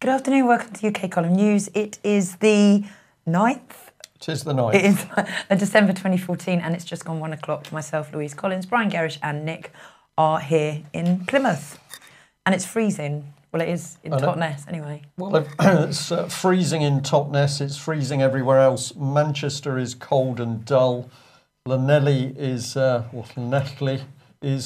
Good afternoon, welcome to UK Column News. It is the 9th. It is the 9th. It is December 2014 and it's just gone 1 o'clock. Myself, Louise Collins, Brian Gerrish and Nick are here in Plymouth. And it's freezing. Well, it is in Totnes anyway. Well, it's freezing in Totnes. It's freezing everywhere else. Manchester is cold and dull. Llanelli is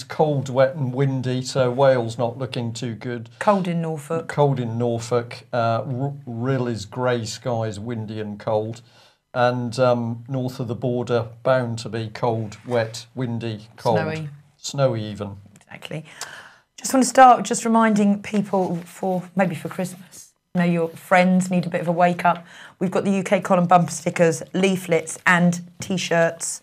cold, wet and windy, so Wales not looking too good. Cold in Norfolk. Cold in Norfolk. Rhyl is grey skies, windy and cold. And north of the border, bound to be cold, wet, windy, cold. Snowy. Snowy even. Exactly. Just want to start just reminding people maybe for Christmas. You know, your friends need a bit of a wake up. We've got the UK Column bumper stickers, leaflets and T-shirts.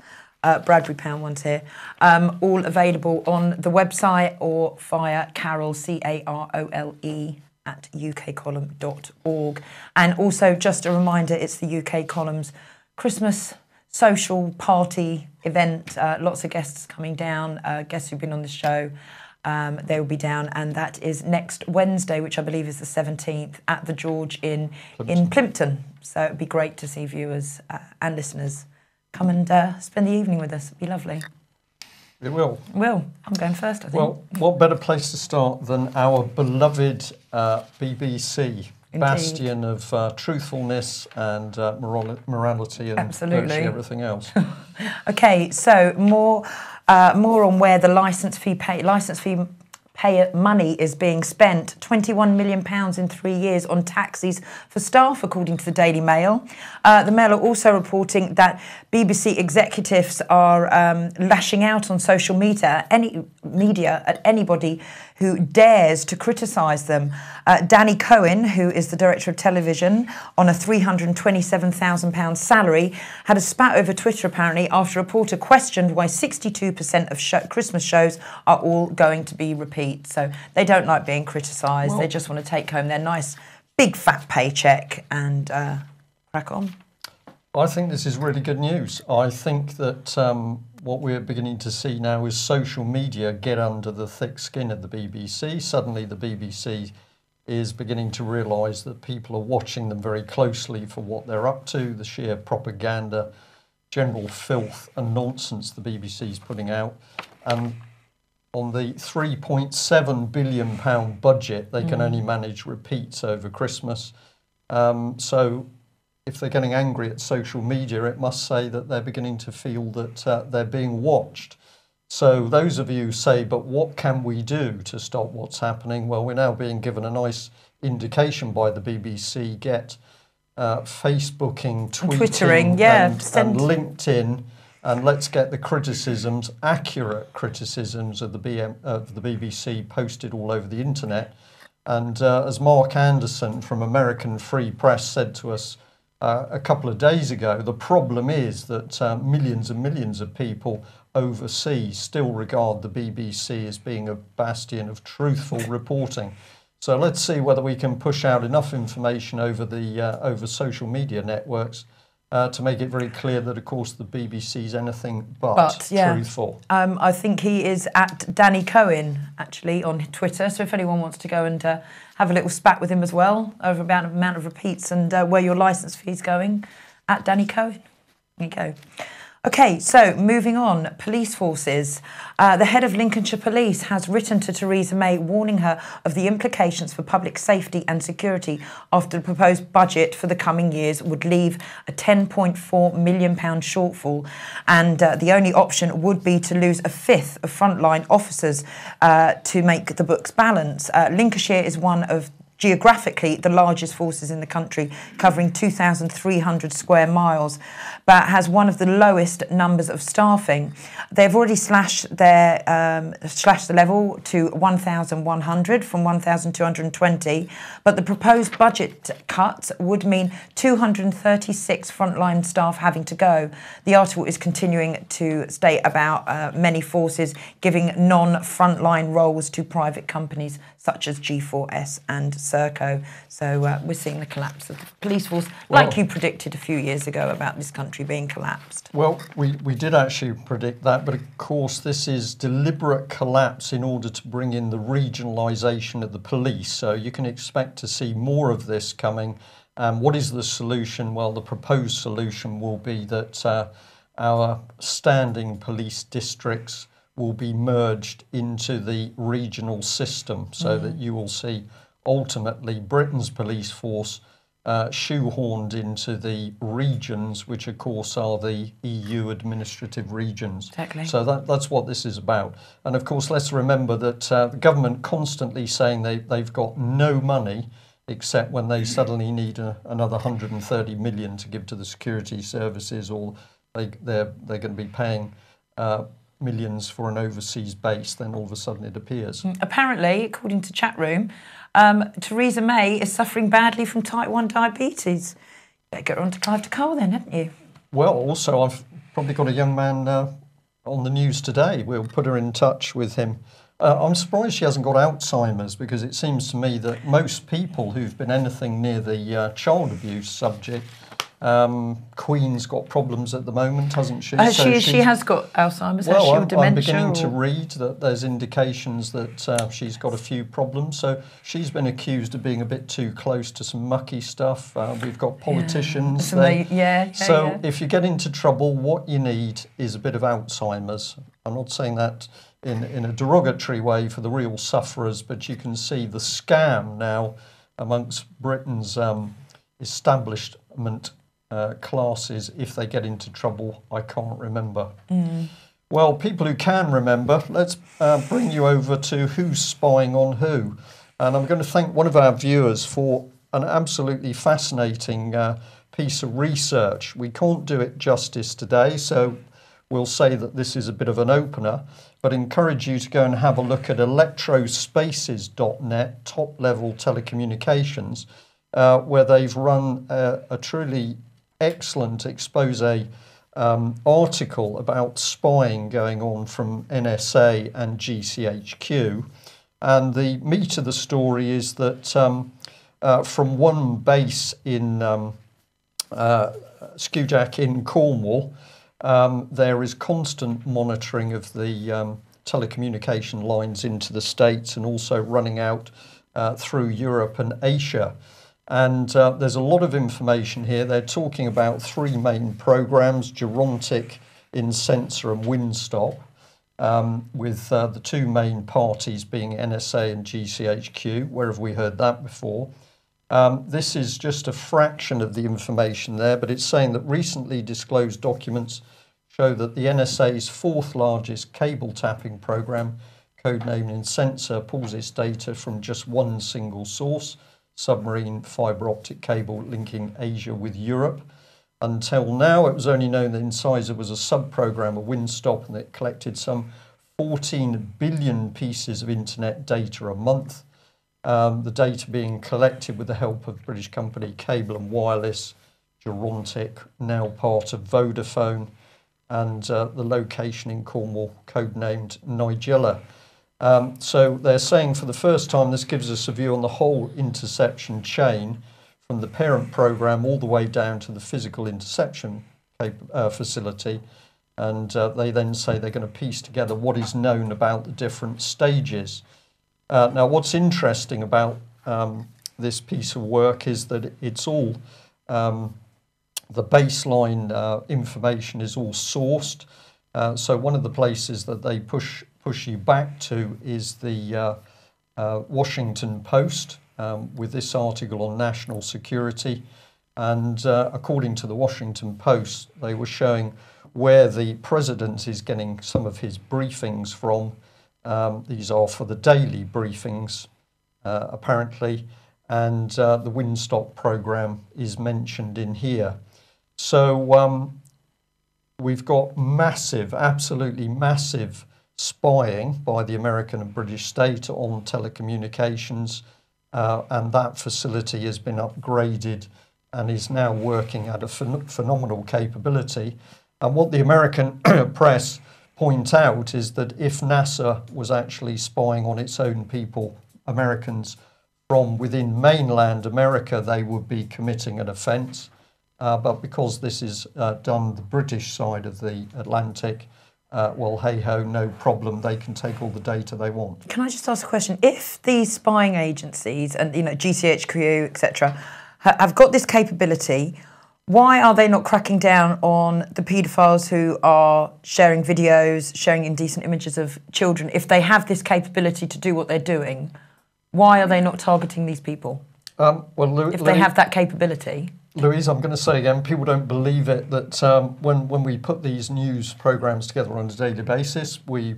Bradbury Pound ones here, all available on the website or via Carole, CAROLE, at ukcolumn.org. And also just a reminder, it's the UK Column's Christmas social party event. Lots of guests coming down, guests who've been on the show. They will be down, and that is next Wednesday, which I believe is the 17th, at the George in Plympton. So it'd be great to see viewers and listeners come and spend the evening with us. It'd be lovely. It will. It will. I'm going first, I think. Well, what better place to start than our beloved BBC, Indeed. bastion of truthfulness and morality and Absolutely. virtually everything else. Okay, so more on where the licence fee payer money is being spent. £21 million in 3 years on taxis for staff, according to the Daily Mail. The Mail are also reporting that BBC executives are lashing out on social media at anybody who dares to criticise them. Danny Cohen, who is the director of television on a £327,000 salary, had a spat over Twitter apparently after a reporter questioned why 62% of Christmas shows are all going to be repeat. So they don't like being criticised. Well, they just want to take home their nice big fat paycheck and crack on. I think this is really good news. I think that what we're beginning to see now is social media get under the thick skin of the BBC. Suddenly the BBC is beginning to realise that people are watching them very closely for what they're up to, the sheer propaganda, general filth and nonsense the BBC is putting out. And on the £3.7 billion budget, they can only manage repeats over Christmas. So if they're getting angry at social media, it must say that they're beginning to feel that they're being watched. So those of you who say, but what can we do to stop what's happening? Well, we're now being given a nice indication by the BBC. Get Facebooking, Twittering, and LinkedIn, and let's get the criticisms, accurate criticisms of the BBC posted all over the internet. And as Mark Anderson from American Free Press said to us a couple of days ago, the problem is that millions and millions of people overseas still regard the BBC as being a bastion of truthful reporting. So let's see whether we can push out enough information over the over social media networks to make it very clear that, of course, the BBC is anything but truthful. I think he is at Danny Cohen, actually, on Twitter. So if anyone wants to go and have a little spat with him as well over about the amount of repeats and where your licence fee is going, at Danny Cohen. There you go. Okay, so moving on, police forces. The head of Lincolnshire Police has written to Theresa May warning her of the implications for public safety and security after the proposed budget for the coming years would leave a £10.4 million shortfall, and the only option would be to lose a fifth of frontline officers to make the books balance. Lincolnshire is one of geographically the largest forces in the country, covering 2,300 square miles, but has one of the lowest numbers of staffing. They've already slashed the level to 1,100 from 1,220, but the proposed budget cuts would mean 236 frontline staff having to go. The article is continuing to state about many forces giving non-frontline roles to private companies such as G4S and Serco. So we're seeing the collapse of the police force, like you predicted a few years ago about this country being collapsed. Well, we did actually predict that, but of course this is deliberate collapse in order to bring in the regionalisation of the police. So you can expect to see more of this coming. What is the solution? Well, the proposed solution will be that our standing police districts will be merged into the regional system, so that you will see ultimately Britain's police force shoehorned into the regions, which of course are the EU administrative regions. Exactly. So that's what this is about. And of course, let's remember that the government constantly saying they've got no money, except when they suddenly need another 130 million to give to the security services, or they're going to be paying millions for an overseas base, then all of a sudden it appears. Apparently, according to Chatroom, Theresa May is suffering badly from type 1 diabetes. Better get her on to Clive de Cole then, haven't you? Well, also I've probably got a young man on the news today. We'll put her in touch with him. I'm surprised she hasn't got Alzheimer's, because it seems to me that most people who've been anything near the child abuse subject, Queen's got problems at the moment, hasn't she? She has got Alzheimer's, well, has she, or dementia? I'm beginning to read that there's indications that she's got a few problems. So she's been accused of being a bit too close to some mucky stuff. We've got politicians. So if you get into trouble, what you need is a bit of Alzheimer's. I'm not saying that in a derogatory way for the real sufferers, but you can see the scam now amongst Britain's establishment classes. If they get into trouble, I can't remember. Well, people who can remember, let's bring you over to who's spying on who. And I'm going to thank one of our viewers for an absolutely fascinating piece of research. We can't do it justice today, so we'll say that this is a bit of an opener, but encourage you to go and have a look at electrospaces.net, top-level telecommunications, where they've run a truly excellent expose article about spying going on from NSA and GCHQ. And the meat of the story is that from one base in Skujak in Cornwall, there is constant monitoring of the telecommunication lines into the States and also running out through Europe and Asia. And there's a lot of information here. They're talking about three main programs, Gerontic, Incensor and Windstop, with the two main parties being NSA and GCHQ. Where have we heard that before? This is just a fraction of the information there, but it's saying that recently disclosed documents show that the NSA's fourth largest cable tapping program, codenamed Incensor, pulls its data from just one single source, submarine fibre optic cable linking Asia with Europe. Until now, it was only known that Incisor was a sub-program of Windstop and that it collected some 14 billion pieces of internet data a month. The data being collected with the help of British company Cable and Wireless, Gerontic, now part of Vodafone, and the location in Cornwall, codenamed Nigella. So they're saying for the first time this gives us a view on the whole interception chain from the parent program all the way down to the physical interception facility. And they then say they're going to piece together what is known about the different stages. Now, what's interesting about this piece of work is that it's all, the baseline information is all sourced. So one of the places that they push you back to is the Washington Post with this article on national security. And according to the Washington Post, they were showing where the president is getting some of his briefings from. These are for the daily briefings, apparently, and the Windstop program is mentioned in here. So we've got massive, absolutely massive spying by the American and British state on telecommunications, and that facility has been upgraded and is now working at a phenomenal capability. And what the American press point out is that if NASA was actually spying on its own people, Americans, from within mainland America, they would be committing an offence. But because this is done the British side of the Atlantic, well, hey-ho, no problem. They can take all the data they want. Can I just ask a question? If these spying agencies and, GCHQ, etc., have got this capability, why are they not cracking down on the paedophiles who are sharing videos, sharing indecent images of children? If they have this capability to do what they're doing, why are they not targeting these people? If they have that capability. Louise, I'm going to say again, people don't believe it, that when we put these news programmes together on a daily basis, we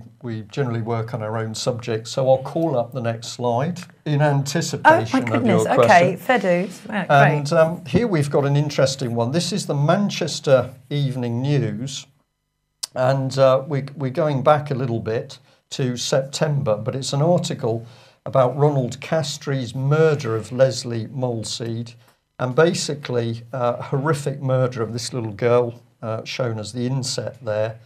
generally work on our own subjects. So I'll call up the next slide in anticipation of your question. Okay, fair dues. Right, and here we've got an interesting one. This is the Manchester Evening News, and we're going back a little bit to September, but it's an article about Ronald Castree murder of Leslie Molseed. And basically, horrific murder of this little girl, shown as the inset there.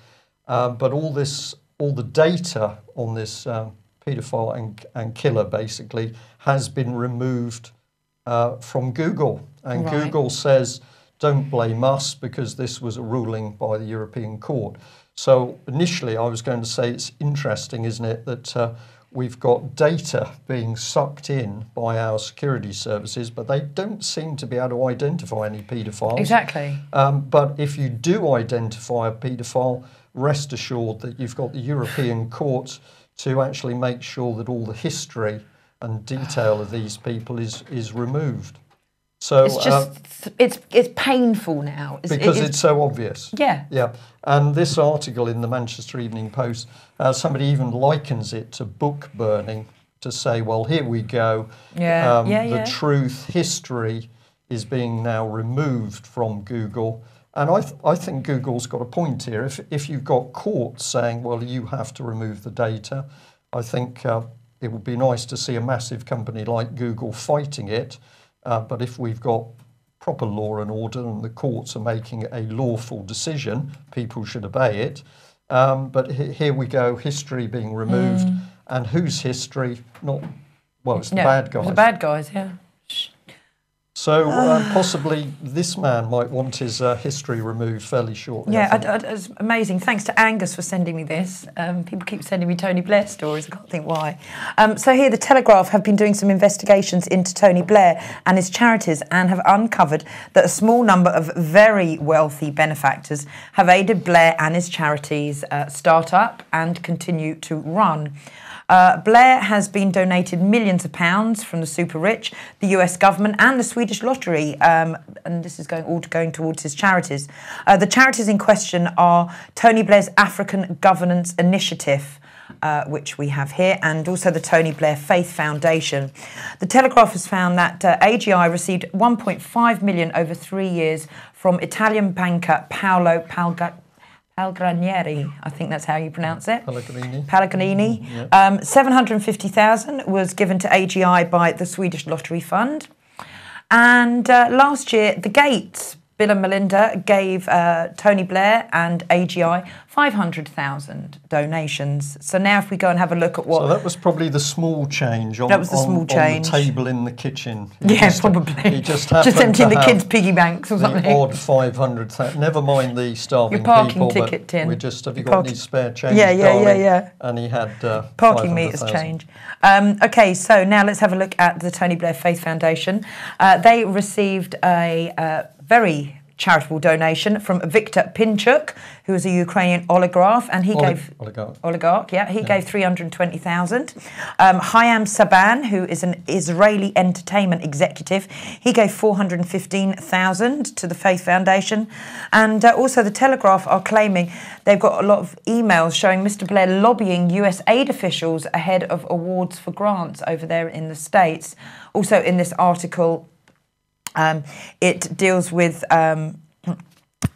But all the data on this paedophile and killer basically has been removed from Google. And Right. Google says, don't blame us because this was a ruling by the European Court. So initially, I was going to say it's interesting, isn't it, that we've got data being sucked in by our security services, but they don't seem to be able to identify any paedophiles. Exactly. But if you do identify a paedophile, rest assured that you've got the European courts to actually make sure that all the history and detail of these people is removed. So It's just, it's painful now. because it's so obvious. Yeah. Yeah. And this article in the Manchester Evening Post, somebody even likens it to book burning, to say, well, here we go. The truth, history is being now removed from Google. And I think Google's got a point here. If you've got courts saying, well, you have to remove the data, I think it would be nice to see a massive company like Google fighting it. But if we've got proper law and order and the courts are making a lawful decision, people should obey it. But here we go, history being removed. And whose history? It's the bad guys. The bad guys, yeah. So possibly this man might want his history removed fairly shortly. Yeah, it's amazing. Thanks to Angus for sending me this. People keep sending me Tony Blair stories. I can't think why. So here, the Telegraph have been doing some investigations into Tony Blair and his charities and have uncovered that a small number of very wealthy benefactors have aided Blair and his charities start up and continue to run. Blair has been donated millions of pounds from the super rich, the US government and the Swedish lottery, and this is going towards his charities. The charities in question are Tony Blair's African Governance Initiative, which we have here, and also the Tony Blair Faith Foundation. The Telegraph has found that AGI received 1.5 million over 3 years from Italian banker Paolo Palgranieri, I think that's how you pronounce it. Pellegrini. Yeah. 750,000 was given to AGI by the Swedish Lottery Fund. And last year, the Gates, Bill and Melinda, gave Tony Blair and AGI 500,000 donations. So now if we go and have a look at what... So that was probably the small change on, that was the small change. On the table in the kitchen. Probably. Just emptying the kids' piggy banks or something. The odd 500,000. Never mind the starving your parking people. Ticket tin. We just, have you got any spare change, Yeah. And he had parking meters change. Okay, so now let's have a look at the Tony Blair Faith Foundation. They received a very charitable donation from Viktor Pinchuk, who is a Ukrainian oligarch, and he gave 320,000. Hayam Saban, who is an Israeli entertainment executive, he gave 415,000 to the Faith Foundation. And also the Telegraph are claiming they've got a lot of emails showing Mr. Blair lobbying US aid officials ahead of awards for grants over there in the States. Also in this article, it deals with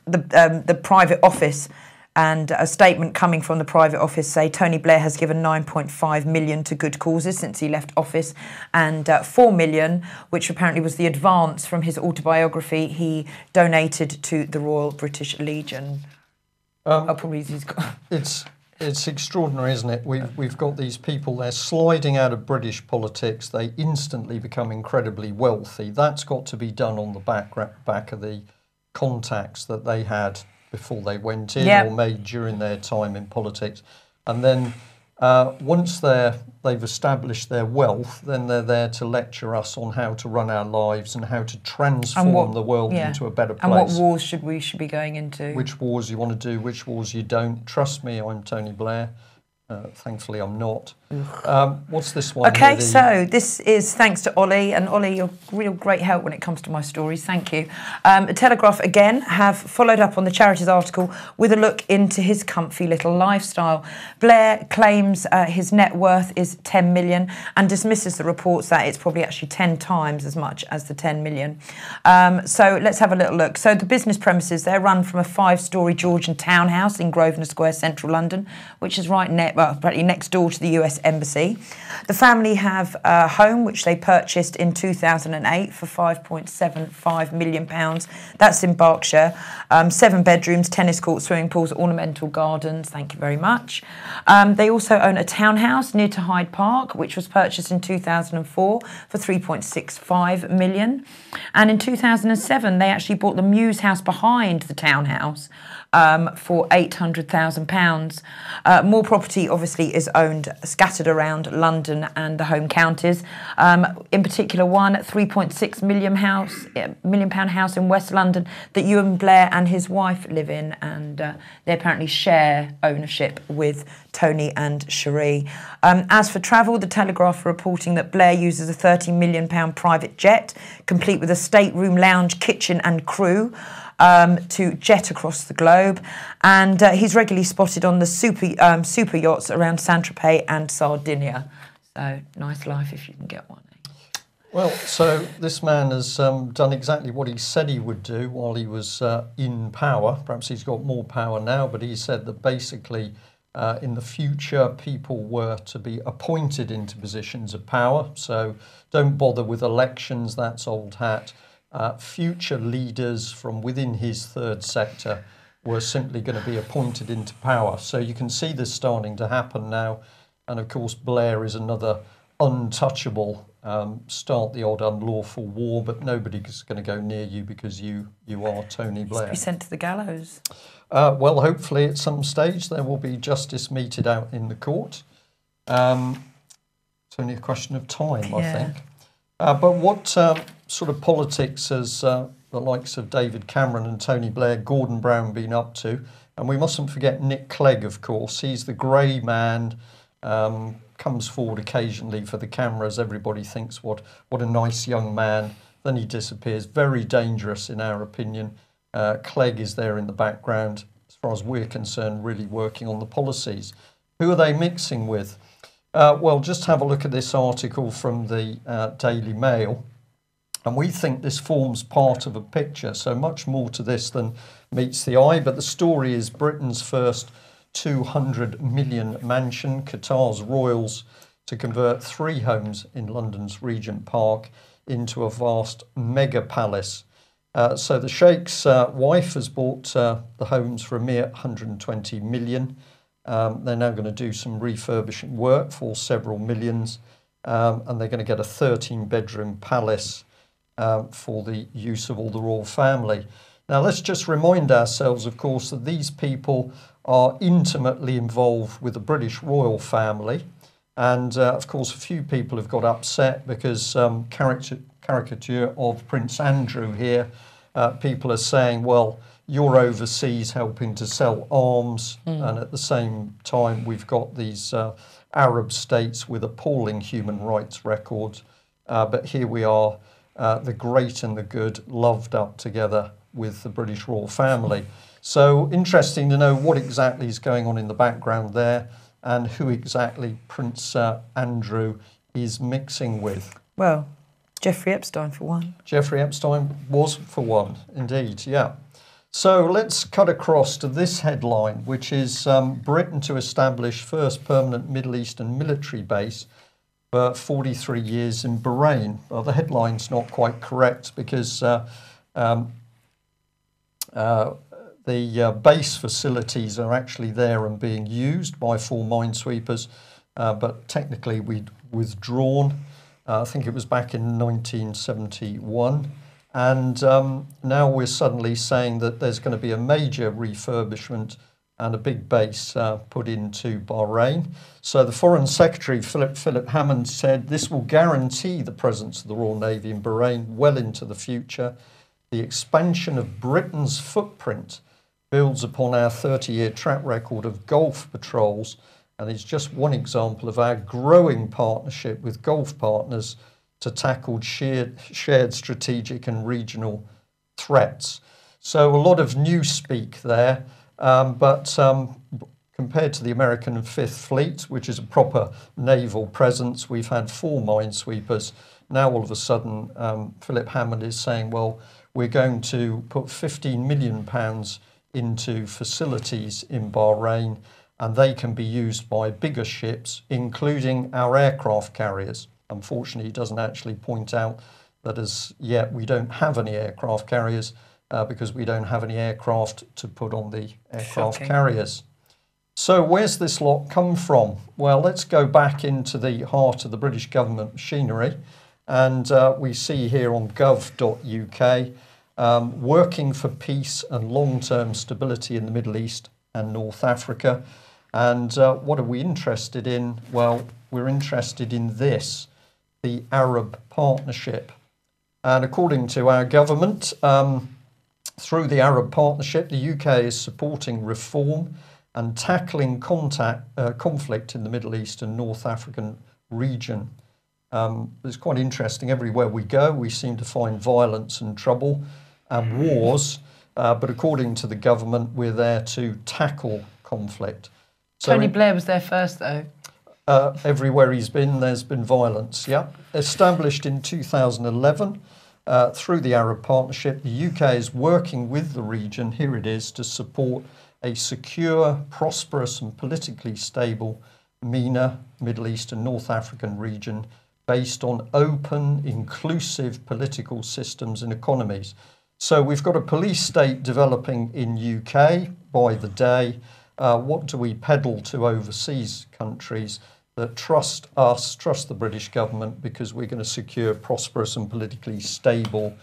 the private office, and a statement coming from the private office say Tony Blair has given 9.5 million to good causes since he left office, and 4 million, which apparently was the advance from his autobiography, he donated to the Royal British Legion. It's extraordinary, isn't it? We've got these people, they're sliding out of British politics. They instantly become incredibly wealthy. That's got to be done on the back of the contacts that they had before they went in, or made during their time in politics. And then once they've established their wealth, then they're there to lecture us on how to run our lives and how to transform the world into a better place. And what wars should be going into? Which wars you want to do, which wars you don't. Trust me, I'm Tony Blair. Thankfully, I'm not. What's this one? Okay, so this is thanks to Ollie. And Ollie, you're real great help when it comes to my stories. Thank you. The Telegraph, again, have followed up on the Charities article with a look into his comfy little lifestyle. Blair claims his net worth is 10 million and dismisses the reports that it's probably actually 10 times as much as the 10 million. So let's have a little look. So the business premises, they're run from a 5-storey Georgian townhouse in Grosvenor Square, central London, which is right practically next door to the US Embassy. The family have a home which they purchased in 2008 for £5.75 million. That's in Berkshire. 7 bedrooms, tennis courts, swimming pools, ornamental gardens. Thank you very much. They also own a townhouse near to Hyde Park, which was purchased in 2004 for £3.65 million. And in 2007, they actually bought the Mews house behind the townhouse for £800,000. More property obviously is owned, scattered around London and the home counties. In particular, one £3.6 million house in West London that Ewan Blair and his wife live in, and they apparently share ownership with Tony and Cherie. As for travel, the Telegraph are reporting that Blair uses a £30 million private jet, complete with a stateroom, lounge, kitchen and crew, to jet across the globe, and he's regularly spotted on the super yachts around Saint-Tropez and Sardinia. So nice life if you can get one. Well, so this man has done exactly what he said he would do while he was in power. Perhaps he's got more power now, but he said that basically in the future people were to be appointed into positions of power. So don't bother with elections, that's old hat. Future leaders from within his third sector were simply going to be appointed into power. So you can see this starting to happen now. And of course, Blair is another untouchable. Start the odd unlawful war, but nobody's going to go near you because you are Tony Blair. Be sent to the gallows. Well, hopefully at some stage there will be justice meted out in the court. It's only a question of time, I think. But what sort of politics has the likes of David Cameron and Tony Blair, Gordon Brown been up to? And we mustn't forget Nick Clegg, of course. He's the grey man, comes forward occasionally for the cameras. Everybody thinks what a nice young man. Then he disappears. Very dangerous in our opinion. Clegg is there in the background, as far as we're concerned, really working on the policies. Who are they mixing with? Well, just have a look at this article from the Daily Mail. And we think this forms part of a picture, so much more to this than meets the eye. But the story is Britain's first 200 million mansion, Qatar's royals to convert 3 homes in London's Regent Park into a vast mega palace. So the Sheikh's wife has bought the homes for a mere 120 million. They're now going to do some refurbishing work for several millions, and they're going to get a 13-bedroom palace for the use of all the royal family. Now, let's just remind ourselves, of course, that these people are intimately involved with the British royal family. And, of course, a few people have got upset because caricature of Prince Andrew here. People are saying, well, you're overseas helping to sell arms. And at the same time, we've got these Arab states with appalling human rights records. But here we are, the great and the good, loved up together with the British royal family. So interesting to know what exactly is going on in the background there and who exactly Prince Andrew is mixing with. Well, Jeffrey Epstein for one. Jeffrey Epstein was for one, indeed, yeah. So let's cut across to this headline, which is Britain to establish first permanent Middle Eastern military base for 43 years in Bahrain. Well, the headline's not quite correct because The base facilities are actually there and being used by 4 minesweepers, but technically we'd withdrawn. I think it was back in 1971. And now we're suddenly saying that there's going to be a major refurbishment and a big base put into Bahrain. So the Foreign Secretary, Philip Hammond, said this will guarantee the presence of the Royal Navy in Bahrain well into the future. The expansion of Britain's footprint builds upon our 30-year track record of Gulf patrols and is just one example of our growing partnership with Gulf partners to tackle shared strategic and regional threats. So a lot of newspeak there, but compared to the American Fifth Fleet, which is a proper naval presence, we've had 4 minesweepers. Now all of a sudden, Philip Hammond is saying, well, we're going to put £15 million into facilities in Bahrain, and they can be used by bigger ships, including our aircraft carriers. Unfortunately, he doesn't actually point out that as yet we don't have any aircraft carriers because we don't have any aircraft to put on the aircraft carriers. So where's this lot come from? Well, let's go back into the heart of the British government machinery, and we see here on gov.uk, working for peace and long-term stability in the Middle East and North Africa. And what are we interested in? Well, we're interested in this, the Arab Partnership. And according to our government, through the Arab Partnership, the UK is supporting reform and tackling conflict in the Middle East and North African region. It's quite interesting. Everywhere we go, we seem to find violence and trouble and wars. But according to the government, we're there to tackle conflict. So Tony Blair was there first, though. Everywhere he's been, there's been violence, yeah. Established in 2011 through the Arab Partnership, the UK is working with the region, here it is, to support a secure, prosperous and politically stable MENA, Middle East and North African region based on open, inclusive political systems and economies. So we've got a police state developing in UK by the day. What do we peddle to overseas countries that trust us, trust the British government, because we're going to secure prosperous and politically stable,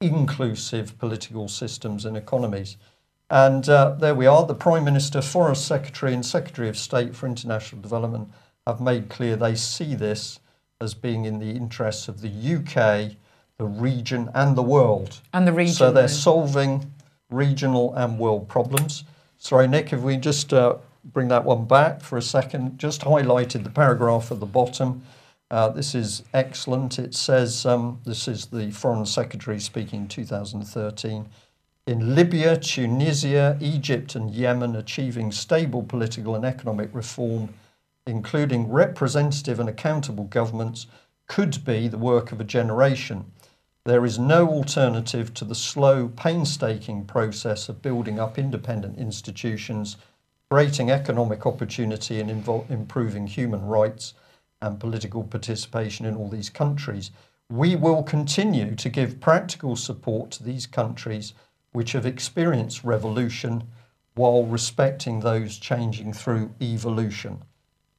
inclusive political systems and economies. And there we are. The Prime Minister, Foreign Secretary and Secretary of State for International Development have made clear they see this as being in the interests of the UK, the region and the world. And the region. So they're solving regional and world problems. Sorry, Nick, if we just bring that one back for a second, just highlighted the paragraph at the bottom. This is excellent. It says, this is the Foreign Secretary speaking in 2013, in Libya, Tunisia, Egypt and Yemen, achieving stable political and economic reform, including representative and accountable governments, could be the work of a generation. There is no alternative to the slow, painstaking process of building up independent institutions, creating economic opportunity and improving human rights and political participation in all these countries. We will continue to give practical support to these countries which have experienced revolution while respecting those changing through evolution.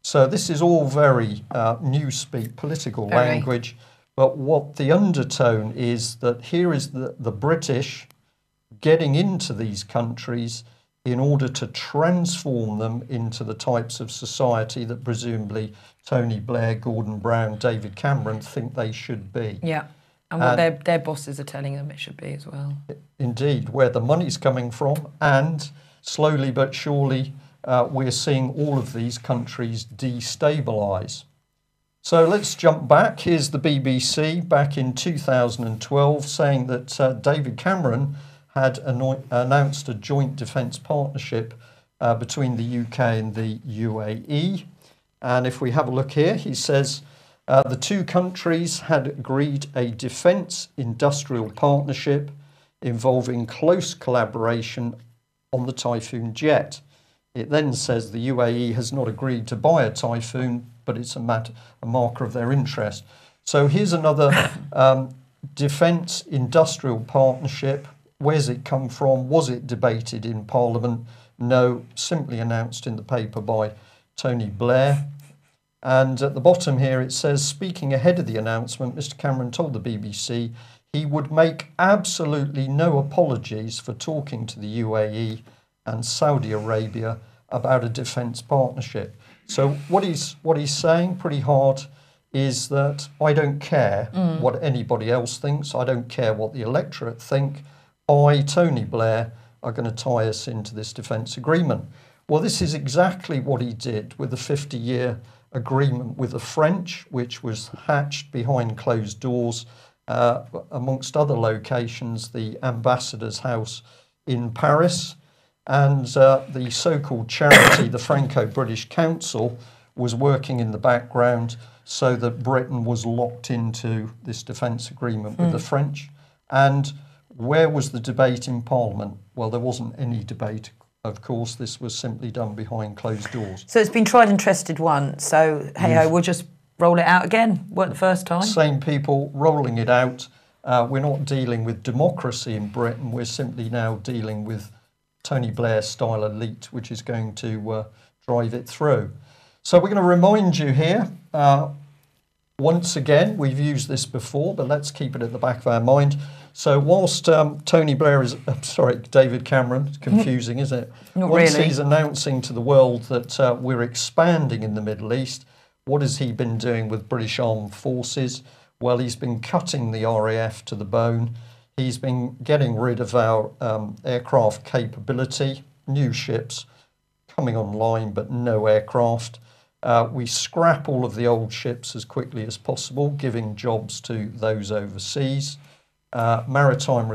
So this is all very newspeak political language, but what the undertone is that here is the British getting into these countries in order to transform them into the types of society that presumably Tony Blair, Gordon Brown, David Cameron think they should be. Yeah, and what their bosses are telling them it should be as well. Indeed, where the money's coming from, and slowly but surely we're seeing all of these countries destabilise. So let's jump back. Here's the BBC back in 2012 saying that David Cameron had announced a joint defence partnership between the UK and the UAE. And if we have a look here, he says the two countries had agreed a defence industrial partnership involving close collaboration on the Typhoon jet. It then says the UAE has not agreed to buy a Typhoon, but it's a marker of their interest. So here's another defence industrial partnership Where's it come from? Was it debated in Parliament? No, simply announced in the paper by Tony Blair. And at the bottom here it says, speaking ahead of the announcement, Mr Cameron told the BBC he would make absolutely no apologies for talking to the UAE and Saudi Arabia about a defence partnership. So what he's saying pretty hard is that I don't care what anybody else thinks. I don't care what the electorate think. I, Tony Blair, are going to tie us into this defence agreement. Well, this is exactly what he did with the 50-year agreement with the French, which was hatched behind closed doors, amongst other locations, the ambassador's house in Paris, and the so-called charity, the Franco-British Council, was working in the background so that Britain was locked into this defence agreement with the French. And where was the debate in Parliament? Well, there wasn't any debate. Of course, this was simply done behind closed doors. So it's been tried and tested once. So, hey-ho, we'll just roll it out again. Weren't the first time. Same people rolling it out. We're not dealing with democracy in Britain. We're simply now dealing with Tony Blair-style elite, which is going to drive it through. So we're going to remind you here, once again, we've used this before, but let's keep it at the back of our mind. So whilst Tony Blair is, sorry, David Cameron, it's confusing, isn't it? Not Once really. he's announcing to the world that we're expanding in the Middle East, what has he been doing with British Armed Forces? Well, he's been cutting the RAF to the bone. He's been getting rid of our aircraft capability, new ships coming online, but no aircraft. We scrap all of the old ships as quickly as possible, giving jobs to those overseas. Maritime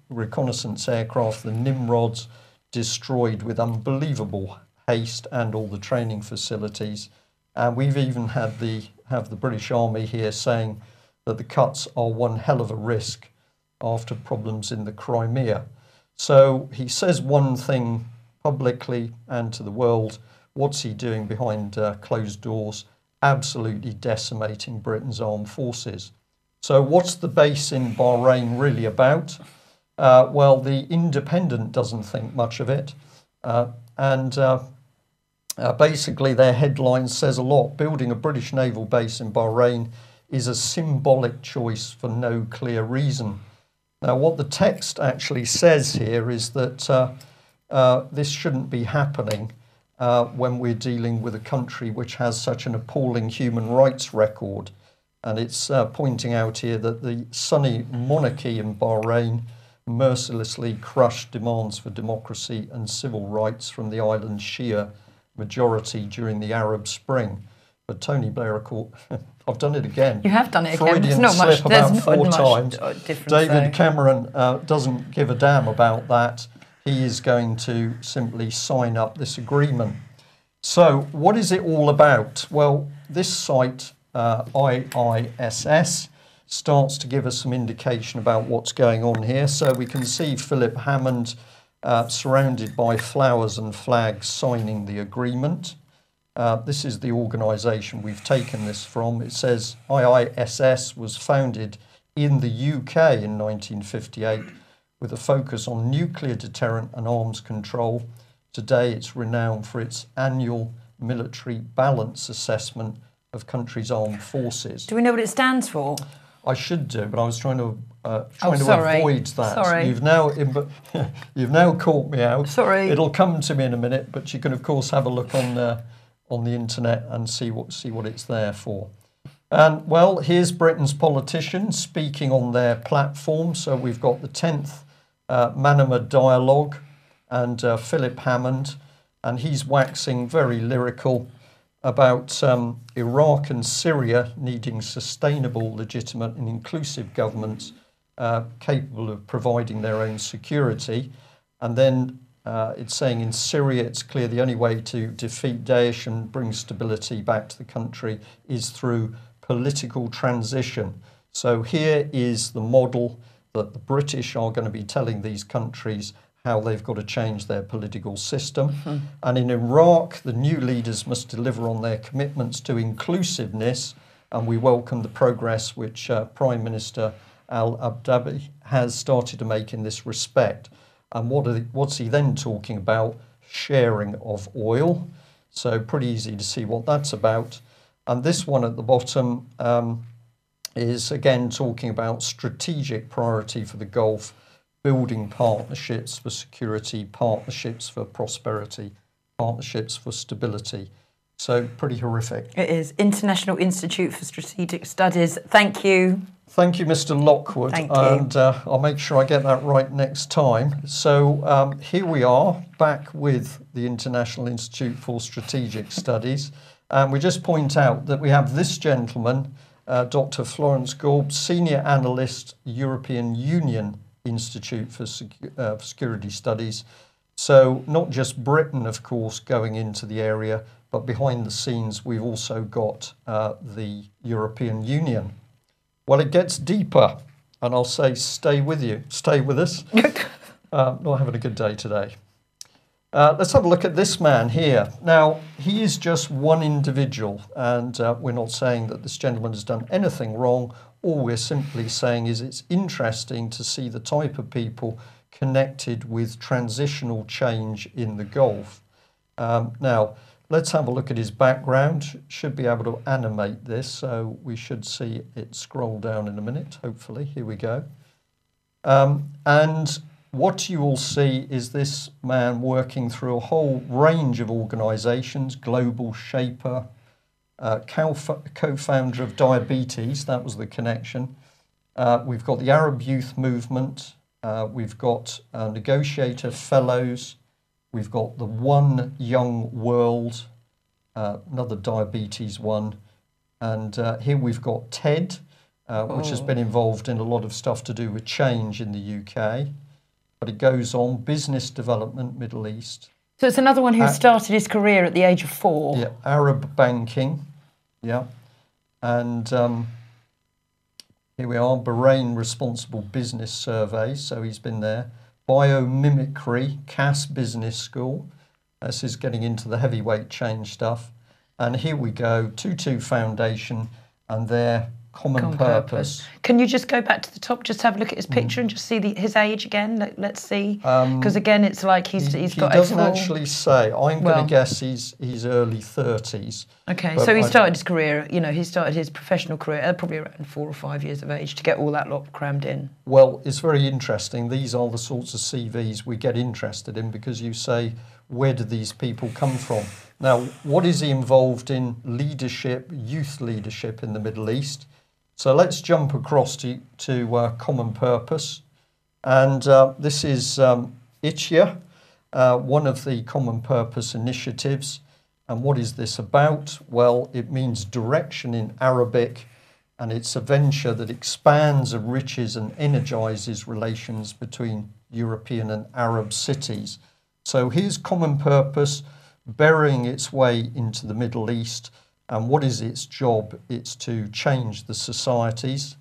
reconnaissance aircraft, the Nimrods, destroyed with unbelievable haste, and all the training facilities. And we've even have the British Army here saying that the cuts are one hell of a risk after problems in the Crimea. So he says one thing publicly and to the world. What's he doing behind closed doors? Absolutely decimating Britain's armed forces. So what's the base in Bahrain really about? Well, the Independent doesn't think much of it. Basically their headline says a lot. Building a British naval base in Bahrain is a symbolic choice for no clear reason. Now, what the text actually says here is that this shouldn't be happening when we're dealing with a country which has such an appalling human rights record. And it's pointing out here that the Sunni monarchy in Bahrain mercilessly crushed demands for democracy and civil rights from the island's Shia majority during the Arab Spring. But Tony Blair, of course, I've done it again. You have done it again. Freudian There's not slip much, there's about not 4 much times. difference. David Cameron doesn't give a damn about that. He is going to simply sign up this agreement. So what is it all about? Well, this site, IISS, starts to give us some indication about what's going on here. So we can see Philip Hammond surrounded by flowers and flags signing the agreement. This is the organisation we've taken this from. It says IISS was founded in the UK in 1958 with a focus on nuclear deterrent and arms control. Today it's renowned for its annual military balance assessment of countries' armed forces. Do we know what it stands for? I should do, but I was trying to sorry. avoid that. Sorry. You've now caught me out. Sorry. It'll come to me in a minute, but you can of course have a look on the internet and see what it's there for. And well, here's Britain's politicians speaking on their platform. So we've got the 10th Manama Dialogue and Philip Hammond, and he's waxing very lyrical about Iraq and Syria needing sustainable, legitimate and inclusive governments capable of providing their own security. And then it's saying in Syria, it's clear the only way to defeat Daesh and bring stability back to the country is through political transition. So here is the model that the British are going to be telling these countries how they've got to change their political system. Mm-hmm. And in Iraq, the new leaders must deliver on their commitments to inclusiveness, and we welcome the progress which Prime Minister Al Abdabi has started to make in this respect. And what's he then talking about? Sharing of oil. So pretty easy to see what that's about. And this one at the bottom is again talking about strategic priority for the Gulf, building partnerships for security, partnerships for prosperity, partnerships for stability. So pretty horrific. It is. International Institute for Strategic Studies. Thank you. Thank you, Mr. Lockwood. Thank you. And I'll make sure I get that right next time. So here we are, back with the International Institute for Strategic Studies. And we just point out that we have this gentleman, Dr. Florence Gorb, Senior Analyst, European Union Institute for Security Studies. So not just Britain, of course, going into the area, but behind the scenes, we've also got the European Union. Well, it gets deeper, and I'll say stay with us. Not having a good day today. Let's have a look at this man here. Now, he is just one individual, and we're not saying that this gentleman has done anything wrong. All we're simply saying is it's interesting to see the type of people connected with transitional change in the Gulf. Now, let's have a look at his background. Should be able to animate this, so we should see it scroll down in a minute, hopefully. Here we go. And what you will see is this man working through a whole range of organisations, Global Shaper, co-founder of Diabetes, that was the connection. We've got the Arab Youth Movement, we've got Negotiator Fellows, we've got the One Young World, another diabetes one, and here we've got TED, which has been involved in a lot of stuff to do with change in the UK. But it goes on, business development, Middle East. So it's another one who started his career at the age of 4. Yeah, Arab banking, yeah. And here we are, Bahrain Responsible Business Survey, so he's been there. Biomimicry, Cass Business School. This is getting into the heavyweight change stuff. And here we go, Tutu Foundation and their common purpose. Can you just go back to the top, just have a look at his picture and just see his age again? Let's see. Because again, it's like he's got... He doesn't actually say. I'm going to guess he's early 30s. Okay, so he started his career, he started his professional career probably around 4 or 5 years of age to get all that lot crammed in. Well, it's very interesting. These are the sorts of CVs we get interested in because you say, where do these people come from? Now, what is he involved in? Leadership, youth leadership in the Middle East. So let's jump across to common purpose. And this is ITIA, one of the common purpose initiatives. And what is this about? Well, it means direction in Arabic, and it's a venture that expands, enriches and energizes relations between European and Arab cities. So here's common purpose burying its way into the Middle East. And what is its job? It's to change the societies.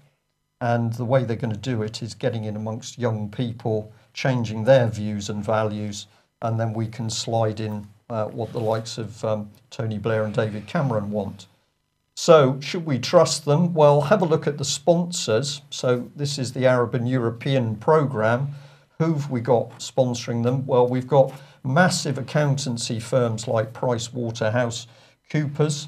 And the way they're going to do it is getting in amongst young people, changing their views and values. And then we can slide in what the likes of Tony Blair and David Cameron want. So should we trust them? Well, have a look at the sponsors. So this is the Arab and European programme. Who've we got sponsoring them? Well, we've got massive accountancy firms like PricewaterhouseCoopers.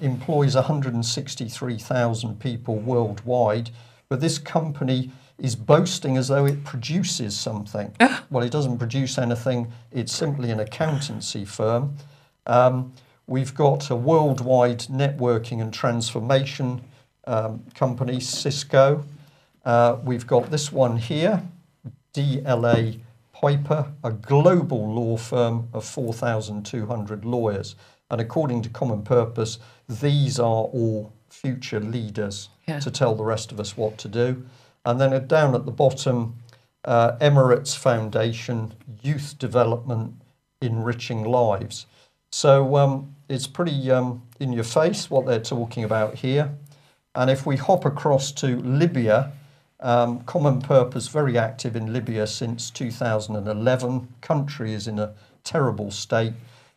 Employs 163,000 people worldwide, but this company is boasting as though it produces something. Well, it doesn't produce anything. It's simply an accountancy firm. We've got a worldwide networking and transformation company, Cisco. We've got this one here, DLA Piper, a global law firm of 4,200 lawyers. And according to Common Purpose, these are all future leaders to tell the rest of us what to do. And then down at the bottom, Emirates Foundation, Youth Development, Enriching Lives. So it's pretty in your face what they're talking about here. And if we hop across to Libya, Common Purpose very active in Libya since 2011. Country is in a terrible state.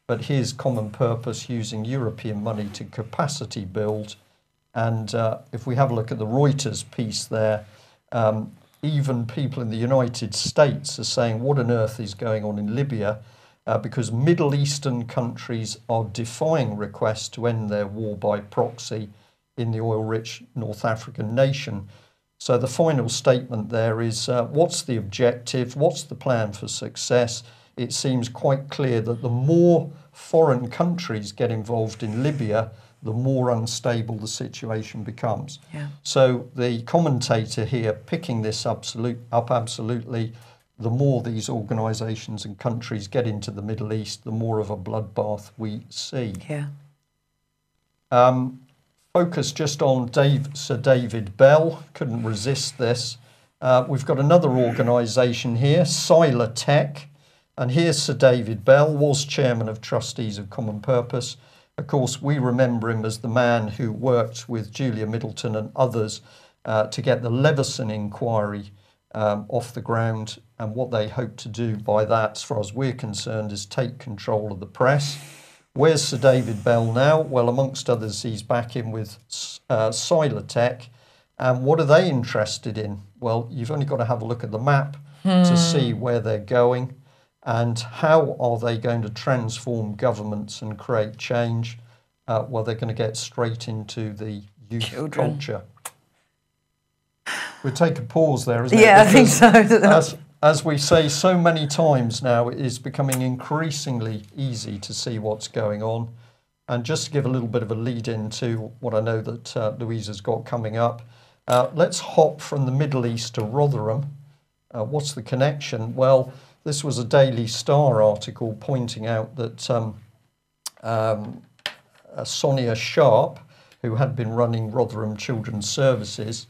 But here's Common Purpose using European money to capacity build. And if we have a look at the Reuters piece there, Even people in the United States are saying, what on earth is going on in Libya? Because Middle Eastern countries are defying requests to end their war by proxy in the oil-rich North African nation. So the final statement there is, what's the objective? What's the plan for success? It seems quite clear that the more foreign countries get involved in Libya, the more unstable the situation becomes. Yeah. So the commentator here picking this up absolutely, the more these organisations and countries get into the Middle East, the more of a bloodbath we see. Yeah. Focus just on Sir David Bell. Couldn't resist this. We've got another organisation here, Sila Tech. And here's Sir David Bell, was chairman of trustees of Common Purpose. Of course, we remember him as the man who worked with Julia Middleton and others to get the Leveson inquiry off the ground. And what they hope to do by that, as far as we're concerned, is take control of the press. Where's Sir David Bell now? Well, amongst others, he's back in with Sila Tech. And what are they interested in? Well, you've only got to have a look at the map to see where they're going. And how are they going to transform governments and create change? Well, they're going to get straight into the youth culture. We'll take a pause there, isn't it? Yeah, I think so. As we say so many times now, it is becoming increasingly easy to see what's going on. And just to give a little bit of a lead into what I know that Louisa's got coming up, let's hop from the Middle East to Rotherham. What's the connection? Well, this was a Daily Star article pointing out that Sonia Sharp, who had been running Rotherham Children's Services,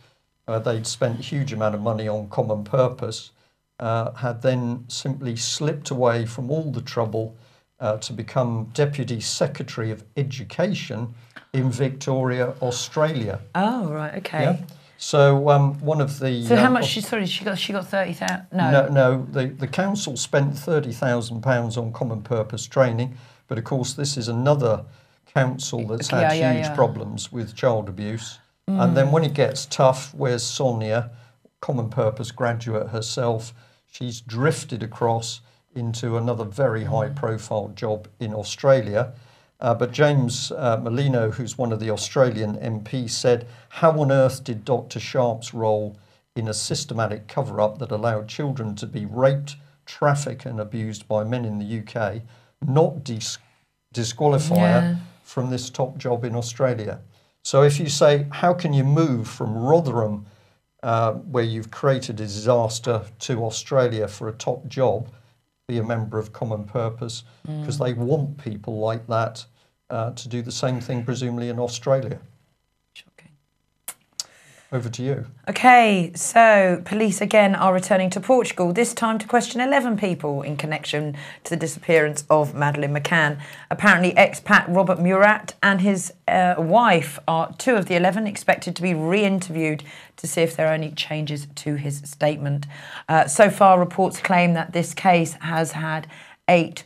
they'd spent a huge amount of money on Common Purpose, had then simply slipped away from all the trouble to become Deputy Secretary of Education in Victoria, Australia. Oh, right, okay. Yeah? So one of the... So how much, she got 30,000? No, the council spent £30,000 on Common Purpose training, but of course this is another council that's had huge problems with child abuse. And then when it gets tough, where's Sonia, Common Purpose graduate herself, she's drifted across into another very high-profile job in Australia. But James Merlino, who's one of the Australian MPs, said, how on earth did Dr. Sharp's role in a systematic cover-up that allowed children to be raped, trafficked and abused by men in the UK not disqualify her from this top job in Australia? So if you say, how can you move from Rotherham, where you've created a disaster, to Australia for a top job, be a member of Common Purpose, because they want people like that to do the same thing, presumably in Australia. Shocking. Over to you. Okay, so police again are returning to Portugal, this time to question 11 people in connection to the disappearance of Madeleine McCann. Apparently, expat Robert Murat and his wife are 2 of the 11 expected to be re-interviewed to see if there are any changes to his statement. So far, reports claim that this case has had 8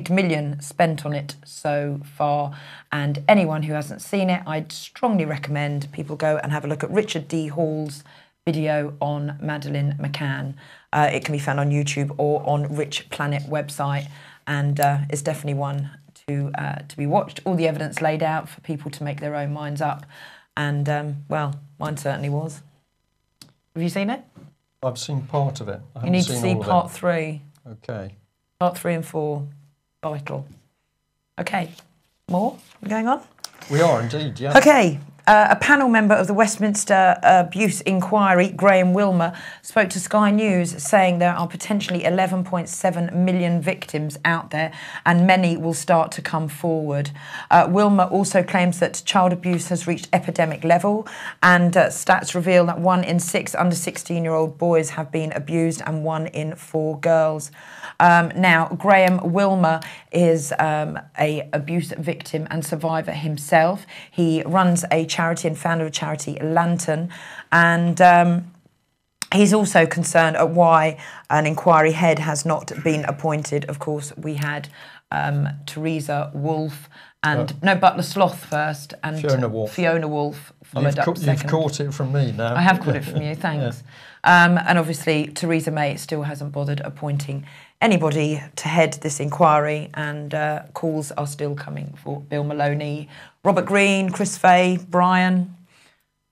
million spent on it so far, and anyone who hasn't seen it, I'd strongly recommend people go and have a look at Richard D. Hall's video on Madeleine McCann. It can be found on YouTube or on Rich Planet website, and it's definitely one to be watched. All the evidence laid out for people to make their own minds up, and well, mine certainly was. Have you seen it? I've seen part of it. You need to see part 3. Okay. Part 3 and 4, vital. Okay, more? We're going on? We are indeed, yeah. Okay, a panel member of the Westminster Abuse Inquiry, Graham Wilmer, spoke to Sky News saying there are potentially 11.7 million victims out there and many will start to come forward. Wilmer also claims that child abuse has reached epidemic level, and stats reveal that 1 in 6 under 16-year-old boys have been abused and 1 in 4 girls. Now, Graham Wilmer is a abuse victim and survivor himself. He runs a charity and founder of charity Lantern, and he's also concerned at why an inquiry head has not been appointed. Of course, we had Teresa Wolf And no, Butler Sloth first, and Fiona Woolf followed up second. You've caught it from me now. I have caught it from you, thanks. And obviously Theresa May still hasn't bothered appointing anybody to head this inquiry, and calls are still coming for Bill Maloney, Robert Greene, Chris Fay, Brian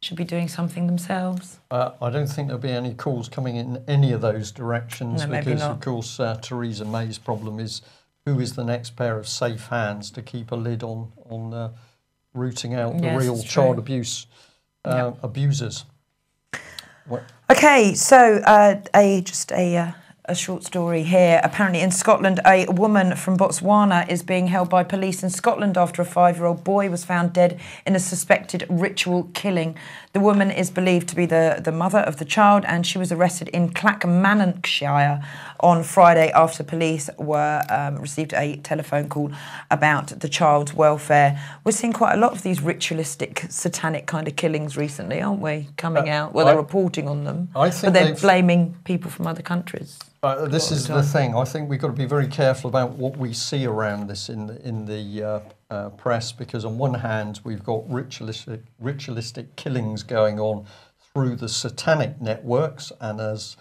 should be doing something themselves. I don't think there'll be any calls coming in any of those directions, because of course Theresa May's problem is who is the next pair of safe hands to keep a lid on rooting out the real child abuse abusers. Okay, so just a short story here. Apparently in Scotland, a woman from Botswana is being held by police in Scotland after a 5-year-old boy was found dead in a suspected ritual killing. The woman is believed to be the mother of the child, and she was arrested in Clackmannanshire on Friday after police received a telephone call about the child's welfare. We're seeing quite a lot of these ritualistic, satanic kind of killings recently, aren't we, coming out? Well, they're reporting on them, but they're blaming people from other countries. This is the thing. I think we've got to be very careful about what we see around this in the press, because on one hand we've got ritualistic killings going on through the satanic networks, and as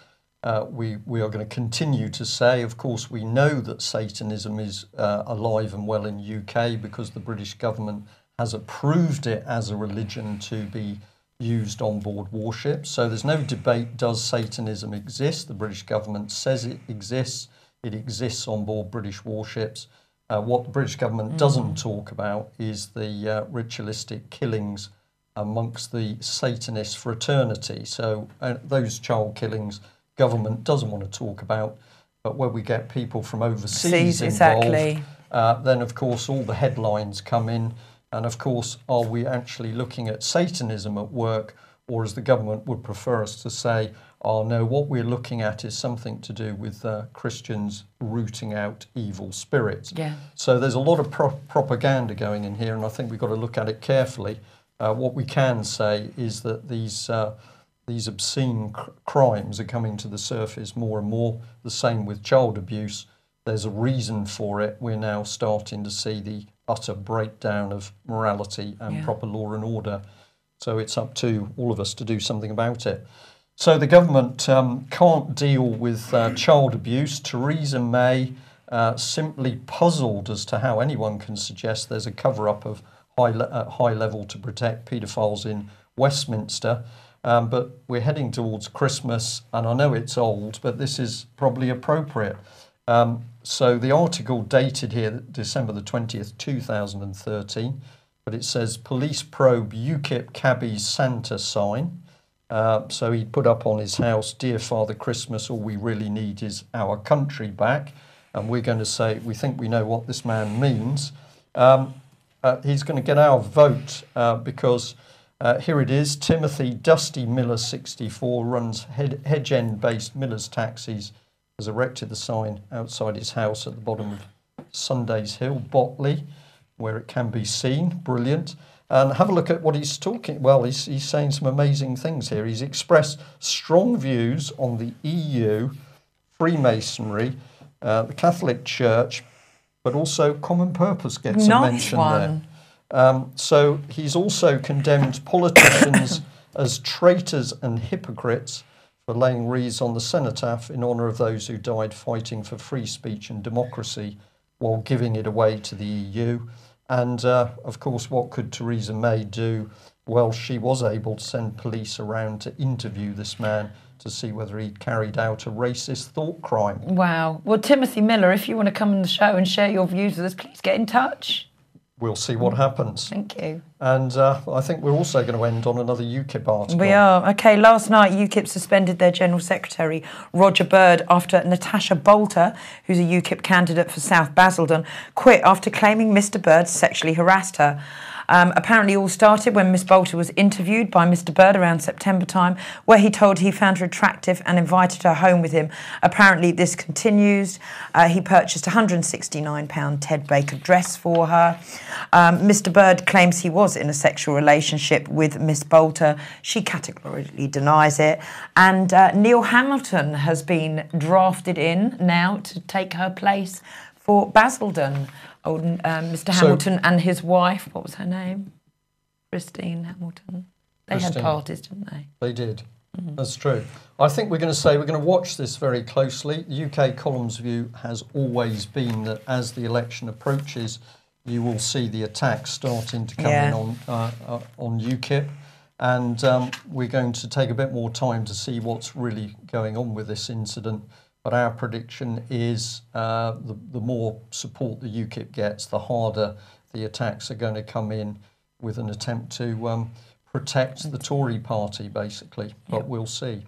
we are going to continue to say, of course, we know that Satanism is alive and well in the UK because the British government has approved it as a religion to be used on board warships. So there's no debate, does Satanism exist? The British government says it exists. It exists on board British warships. What the British government doesn't talk about is the ritualistic killings amongst the Satanist fraternity. So those child killings, government doesn't want to talk about, but when we get people from overseas involved, then of course all the headlines come in. And of course, are we actually looking at Satanism at work, or as the government would prefer us to say, oh no, what we're looking at is something to do with Christians rooting out evil spirits. Yeah. So there's a lot of propaganda going in here, and I think we've got to look at it carefully. What we can say is that these obscene crimes are coming to the surface more and more. The same with child abuse. There's a reason for it. We're now starting to see the utter breakdown of morality and proper law and order. So it's up to all of us to do something about it. So the government can't deal with child abuse. Theresa May simply puzzled as to how anyone can suggest there's a cover-up of high level to protect paedophiles in Westminster. But we're heading towards Christmas, and I know it's old, but this is probably appropriate. So the article dated here December the 20th, 2013, but it says police probe UKIP cabbie's Santa sign. So he put up on his house, "Dear Father Christmas, all we really need is our country back." And we're going to say, we think we know what this man means. He's going to get our vote because here it is. Timothy Dusty Miller, 64, runs Hedge End-based Miller's Taxis, has erected the sign outside his house at the bottom of Sundays Hill, Botley, where it can be seen. Brilliant. And have a look at what he's talking. Well, he's saying some amazing things here. He's expressed strong views on the EU, Freemasonry, the Catholic Church, but also Common Purpose gets a mention there. So he's also condemned politicians as traitors and hypocrites for laying wreaths on the cenotaph in honour of those who died fighting for free speech and democracy while giving it away to the EU. And, of course, what could Theresa May do? Well, she was able to send police around to interview this man to see whether he'd carried out a racist thought crime. Wow. Well, Timothy Miller, if you want to come on the show and share your views with us, please get in touch. We'll see what happens. Thank you. And I think we're also going to end on another UKIP article. We are. OK, last night UKIP suspended their General Secretary, Roger Bird, after Natasha Bolter, who's a UKIP candidate for South Basildon, quit after claiming Mr Bird sexually harassed her. Apparently all started when Miss Bolter was interviewed by Mr Bird around September time, where he told he found her attractive and invited her home with him. Apparently this continues. He purchased a £169 Ted Baker dress for her. Mr Bird claims he was in a sexual relationship with Miss Bolter. She categorically denies it. And Neil Hamilton has been drafted in now to take her place for Basildon. Mr. Hamilton and his wife, what was her name? Christine Hamilton. They had parties, didn't they? They did. That's true. I think we're going to watch this very closely. The UK Column's view has always been that as the election approaches, you will see the attacks starting to come in on UKIP. And we're going to take a bit more time to see what's really going on with this incident. But our prediction is the more support the UKIP gets, the harder the attacks are going to come in with an attempt to protect the Tory party, basically. But we'll see.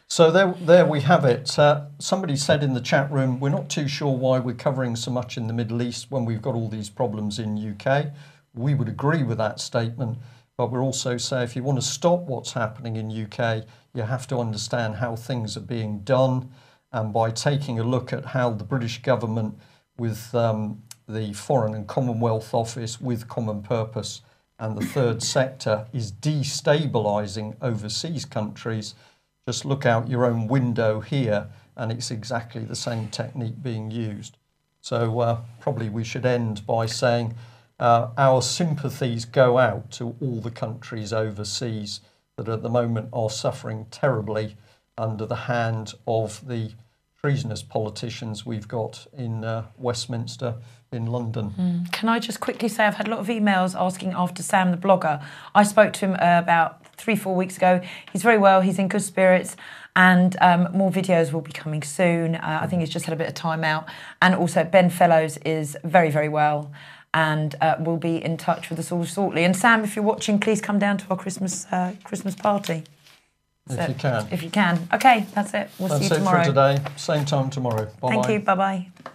So there we have it. Somebody said in the chat room, we're not too sure why we're covering so much in the Middle East when we've got all these problems in UK. We would agree with that statement. But we're also saying if you want to stop what's happening in UK, you have to understand how things are being done. And by taking a look at how the British government with the Foreign and Commonwealth Office with Common Purpose and the third sector is destabilising overseas countries, just look out your own window here and it's exactly the same technique being used. So probably we should end by saying our sympathies go out to all the countries overseas that at the moment are suffering terribly under the hand of the treasonous politicians we've got in Westminster, in London. Can I just quickly say I've had a lot of emails asking after Sam the blogger. I spoke to him about 3-4 weeks ago. He's very well, he's in good spirits, and more videos will be coming soon. I think he's just had a bit of time out. And also Ben Fellows is very, very well and will be in touch with us all shortly. And Sam, if you're watching, please come down to our Christmas party. If you can. If you can. Okay, that's it. We'll see you tomorrow. That's it for today. Same time tomorrow. Bye-bye. Thank you. Bye-bye.